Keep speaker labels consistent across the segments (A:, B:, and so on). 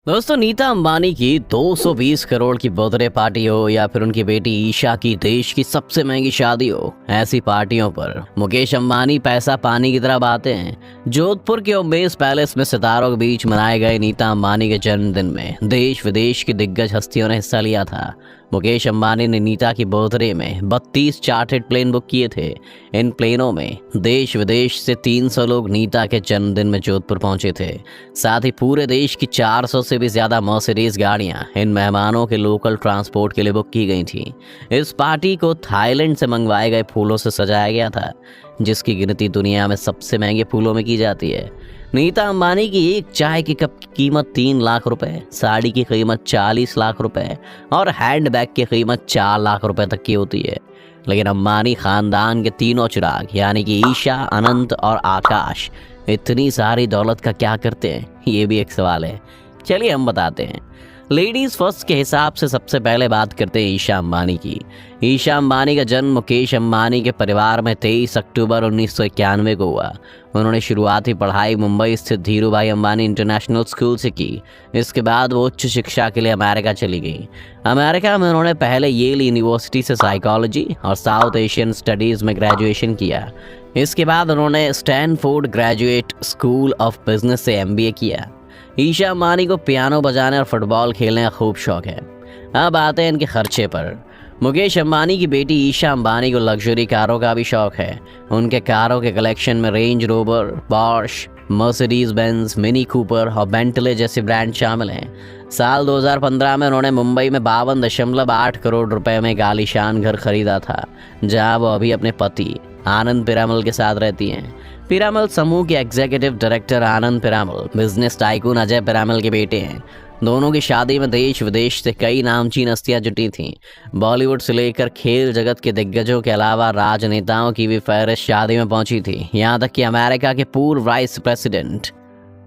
A: दोस्तों, नीता अंबानी की 220 करोड़ की बर्थडे पार्टी हो या फिर उनकी बेटी ईशा की देश की सबसे महंगी शादी हो, ऐसी पार्टियों पर मुकेश अंबानी पैसा पानी की तरह बहाते हैं। जोधपुर के ओम्बेस पैलेस में सितारों के बीच मनाए गए नीता अंबानी के जन्मदिन में देश विदेश की दिग्गज हस्तियों ने हिस्सा लिया था। मुकेश अंबानी ने नीता की बर्थडे में 32 चार्टर्ड प्लेन बुक किए थे। इन प्लेनों में देश विदेश से 300 लोग नीता के जन्मदिन में जोधपुर पहुंचे थे। साथ ही पूरे देश की 400 से भी ज्यादा मर्सिडीज गाड़ियां इन मेहमानों के लोकल ट्रांसपोर्ट के लिए बुक की गई थी। इस पार्टी को थाईलैंड से मंगवाए गए फूलों से सजाया गया था, जिसकी गिनती दुनिया में सबसे महंगे फूलों में की जाती है। नीता अंबानी की एक चाय की कप की कीमत 3 लाख रुपए, साड़ी की कीमत 40 लाख रुपए और हैंडबैग की कीमत 4 लाख रुपए तक की होती है। लेकिन अंबानी खानदान के तीनों चिराग यानी कि ईशा, अनंत और आकाश इतनी सारी दौलत का क्या करते हैं, ये भी एक सवाल है। चलिए हम बताते हैं। लेडीज फर्स्ट के हिसाब से सबसे पहले बात करते हैं ईशा अंबानी की। ईशा अंबानी का जन्म मुकेश अंबानी के परिवार में 23 अक्टूबर 1991 को हुआ। उन्होंने शुरुआती पढ़ाई मुंबई स्थित धीरूभाई अंबानी इंटरनेशनल स्कूल से की। इसके बाद वो उच्च शिक्षा के लिए अमेरिका चली गई। अमेरिका में उन्होंने पहले येल यूनिवर्सिटी से साइकोलॉजी और साउथ एशियन स्टडीज़ में ग्रेजुएशन किया। इसके बाद उन्होंने Stanford graduate school of business से MBA किया। ईशा अंबानी को पियानो बजाने और फुटबॉल खेलने का खूब शौक है। अब आते हैं इनके खर्चे पर। मुकेश अंबानी की बेटी ईशा अंबानी को लग्जरी कारों का भी शौक है। उनके कारों के कलेक्शन में Range Rover, Porsche, Mercedes Benz, Mini Cooper और बेंटले जैसे ब्रांड शामिल हैं। साल 2015 में उन्होंने मुंबई में 52.8 करोड़ रुपए में एक आलीशान घर खरीदा था, जहां वो अभी अपने पति आनंद पीरामल के साथ रहती हैं। पीरामल समूह के executive director Anand Piramal business tycoon Ajay Piramal के बेटे हैं। दोनों की शादी में देश विदेश से कई नामचीन हस्तियां जुटी थीं। बॉलीवुड से लेकर खेल जगत के दिग्गजों के अलावा राजनेताओं की भी फहरिस्त शादी में पहुंची थी। यहां तक कि अमेरिका के पूर्व वाइस प्रेसिडेंट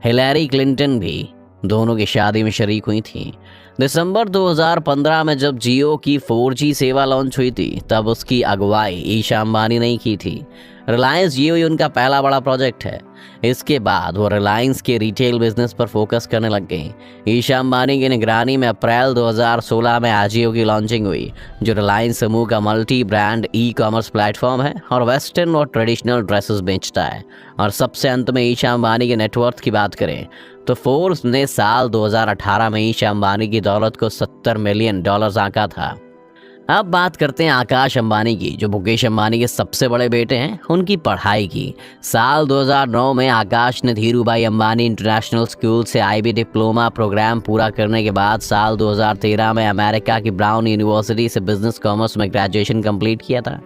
A: हिलैरी क्लिंटन भी दोनों की शादी में शरीक हुई थी। दिसंबर 2015 में जब जियो की 4G सेवा लॉन्च हुई थी, तब उसकी अगुवाई ईशा अंबानी ने की थी। रिलायंस जियो ही उनका पहला बड़ा प्रोजेक्ट है। इसके बाद वो रिलायंस के रिटेल बिजनेस पर फोकस करने लग गई। ईशा अंबानी की निगरानी में अप्रैल 2016 में आजियो की लॉन्चिंग हुई, जो रिलायंस समूह का मल्टी ब्रांड ई-कॉमर्स प्लेटफॉर्म है और वेस्टर्न और ट्रेडिशनल ड्रेसेस बेचता है। और सबसे अंत में ईशा अंबानी के नेटवर्थ की बात करें तो फोर्ब्स ने साल 2018 में ईशा अंबानी की दौलत को $70 मिलियन आंका था। अब बात करते हैं आकाश अंबानी की, जो मुकेश अंबानी के सबसे बड़े बेटे हैं। उनकी पढ़ाई की साल 2009 में आकाश ने धीरूभाई अंबानी इंटरनेशनल स्कूल से IB डिप्लोमा प्रोग्राम पूरा करने के बाद साल 2013 में अमेरिका की ब्राउन यूनिवर्सिटी से बिजनेस कॉमर्स में ग्रेजुएशन कंप्लीट किया था।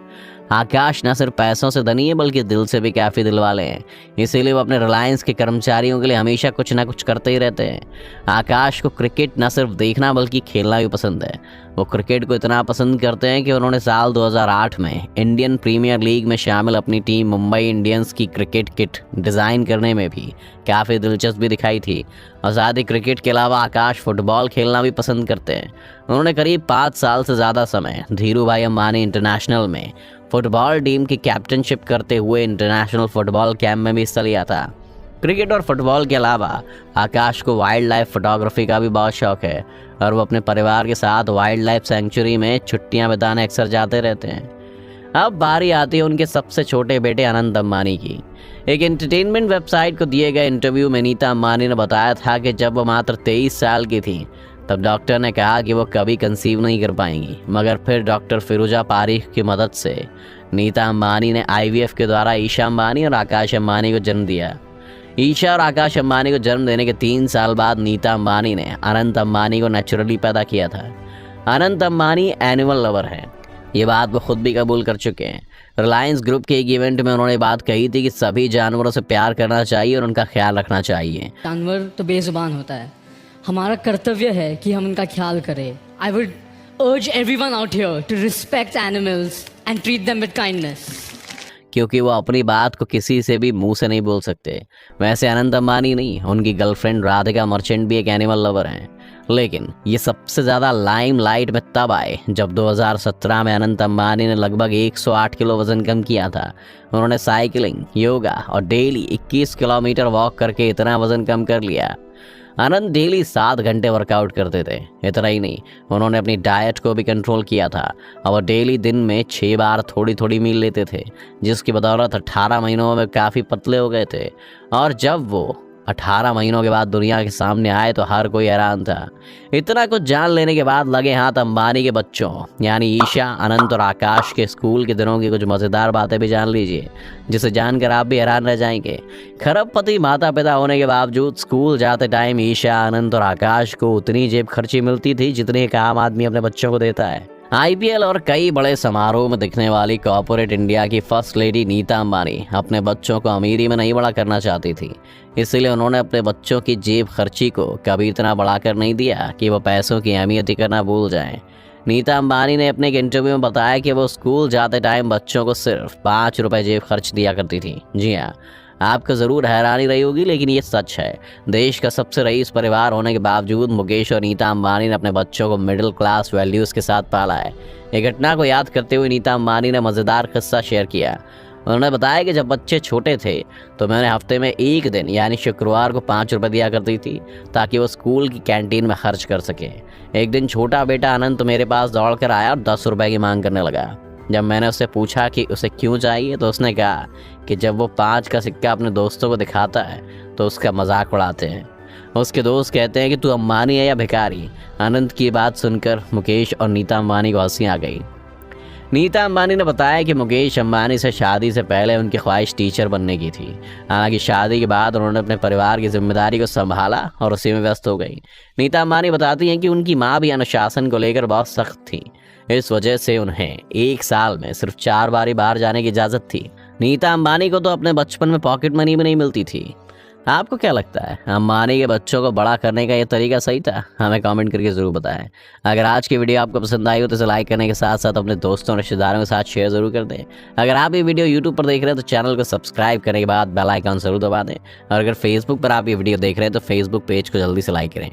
A: आकाश न सिर्फ पैसों से धनी है, बल्कि दिल से भी काफ़ी दिल वाले हैं। इसीलिए वो अपने रिलायंस के कर्मचारियों के लिए हमेशा कुछ ना कुछ करते ही रहते हैं। आकाश को क्रिकेट न सिर्फ देखना बल्कि खेलना भी पसंद है। वो क्रिकेट को इतना पसंद करते हैं कि उन्होंने साल 2008 में इंडियन प्रीमियर लीग में शामिल अपनी टीम मुंबई इंडियंस की क्रिकेट किट डिज़ाइन करने में भी काफ़ी दिलचस्पी दिखाई थी। और साथ ही क्रिकेट के अलावा आकाश फुटबॉल खेलना भी पसंद करते हैं। उन्होंने करीब 5 साल से ज़्यादा समय धीरूभाई अंबानी इंटरनेशनल में फुटबॉल टीम की कैप्टनशिप करते हुए इंटरनेशनल फुटबॉल कैंप में भी हिस्सा लिया था। क्रिकेट और फुटबॉल के अलावा आकाश को वाइल्ड लाइफ फोटोग्राफी का भी बहुत शौक है और वो अपने परिवार के साथ वाइल्ड लाइफ सेंचुरी में छुट्टियां बिताने अक्सर जाते रहते हैं। अब बारी आती है उनके सबसे छोटे बेटे अनंत अंबानी की। एक एंटरटेनमेंट वेबसाइट को दिए गए इंटरव्यू में नीता अंबानी ने बताया था कि जब वो मात्र 23 साल की थी, तब डॉक्टर ने कहा कि वो कभी कंसीव नहीं कर पाएंगी, मगर फिर डॉक्टर फिरोजा पारीख की मदद से नीता अंबानी ने IVF के द्वारा ईशा अंबानी और आकाश अंबानी को जन्म दिया। ईशा और आकाश अंबानी को जन्म देने के 3 साल बाद नीता अंबानी ने अनंत अंबानी को नेचुरली पैदा किया था। अनंत अंबानी एनिमल लवर हैं, ये बात वो खुद भी कबूल कर चुके हैं। रिलायंस ग्रुप के एक इवेंट में उन्होंने बात कही थी कि सभी जानवरों से प्यार करना चाहिए और उनका ख्याल रखना चाहिए।
B: जानवर तो बेजुबान होता है, हमारा कर्तव्य है कि हम उनका ख्याल करें। I would urge everyone out here to respect animals and treat them with kindness.
A: क्योंकि वो अपनी बात को किसी से भी मुंह से नहीं बोल सकते। वैसे अनंत अंबानी नहीं, उनकी गर्लफ्रेंड राधिका मर्चेंट भी एक एनिमल लवर हैं। लेकिन ये सबसे ज़्यादा लाइमलाइट में तब आए जब 2017 में अनंत अंबानी ने लगभग 108 किलो वज़न कम किया था। उन्होंने साइकिलिंग, योगा और डेली 21 किलोमीटर वॉक करके इतना वज़न कम कर लिया। आनंद डेली 7 घंटे वर्कआउट करते थे। इतना ही नहीं, उन्होंने अपनी डाइट को भी कंट्रोल किया था और वो डेली दिन में 6 बार थोड़ी थोड़ी मील लेते थे, जिसकी बदौलत 18 महीनों में काफ़ी पतले हो गए थे। और जब वो 18 महीनों के बाद दुनिया के सामने आए तो हर कोई हैरान था। इतना कुछ जान लेने के बाद लगे हाथ अंबानी के बच्चों यानी ईशा, अनंत और आकाश के स्कूल के दिनों की कुछ मज़ेदार बातें भी जान लीजिए, जिसे जानकर आप भी हैरान रह जाएंगे। खरबपति माता पिता होने के बावजूद स्कूल जाते टाइम ईशा, अनंत और आकाश को उतनी जेब खर्ची मिलती थी जितनी एक आम आदमी अपने बच्चों को देता है। आईपीएल और कई बड़े समारोह में दिखने वाली कॉर्पोरेट इंडिया की फर्स्ट लेडी नीता अंबानी अपने बच्चों को अमीरी में नहीं बड़ा करना चाहती थी, इसलिए उन्होंने अपने बच्चों की जेब खर्ची को कभी इतना बढ़ाकर नहीं दिया कि वो पैसों की अहमियत ही करना भूल जाएं। नीता अंबानी ने अपने एक इंटरव्यू में बताया कि वो स्कूल जाते टाइम बच्चों को सिर्फ 5 रुपए जेब खर्च दिया करती थी। जी हाँ, आपको ज़रूर हैरानी रही होगी, लेकिन ये सच है। देश का सबसे रईस परिवार होने के बावजूद मुकेश और नीता अंबानी ने अपने बच्चों को मिडिल क्लास वैल्यूज़ के साथ पाला है। एक घटना को याद करते हुए नीता अंबानी ने मज़ेदार किस्सा शेयर किया। उन्होंने बताया कि जब बच्चे छोटे थे तो मैंने हफ्ते में एक दिन यानी शुक्रवार को 5 रुपये दिया करती थी ताकि वो स्कूल की कैंटीन में खर्च कर सके। एक दिन छोटा बेटा अनंत मेरे पास दौड़ कर आया और 10 रुपये की मांग करने लगा। जब मैंने उससे पूछा कि उसे क्यों चाहिए तो उसने कहा कि जब वो 5 का सिक्का अपने दोस्तों को दिखाता है तो उसका मजाक उड़ाते हैं। उसके दोस्त कहते हैं कि तू अंबानी है या भिखारी। अनंत की बात सुनकर मुकेश और नीता अंबानी को हंसी आ गई। नीता अंबानी ने बताया कि मुकेश अंबानी से शादी से पहले उनकी ख्वाहिश टीचर बनने की थी। हालांकि शादी के बाद उन्होंने अपने परिवार की जिम्मेदारी को संभाला और उसी में व्यस्त हो गई। नीता अंबानी बताती हैं कि उनकी माँ भी अनुशासन को लेकर बहुत सख्त थी। इस वजह से उन्हें एक साल में सिर्फ 4 बार ही बाहर जाने की इजाज़त थी। नीता अंबानी को तो अपने बचपन में पॉकेट मनी भी नहीं मिलती थी। आपको क्या लगता है, अंबानी के बच्चों को बड़ा करने का ये तरीका सही था? हमें कमेंट करके ज़रूर बताएं। अगर आज की वीडियो आपको पसंद आई हो तो इसे लाइक करने के साथ साथ अपने दोस्तों और रिश्तेदारों के साथ शेयर ज़रूर कर दें। अगर आप ये वीडियो यूट्यूब पर देख रहे हैं तो चैनल को सब्सक्राइब करने के बाद बेल आइकन ज़रूर दबा दें। और अगर फेसबुक पर आप ये वीडियो देख रहे हैं तो फेसबुक पेज को जल्दी से लाइक करें।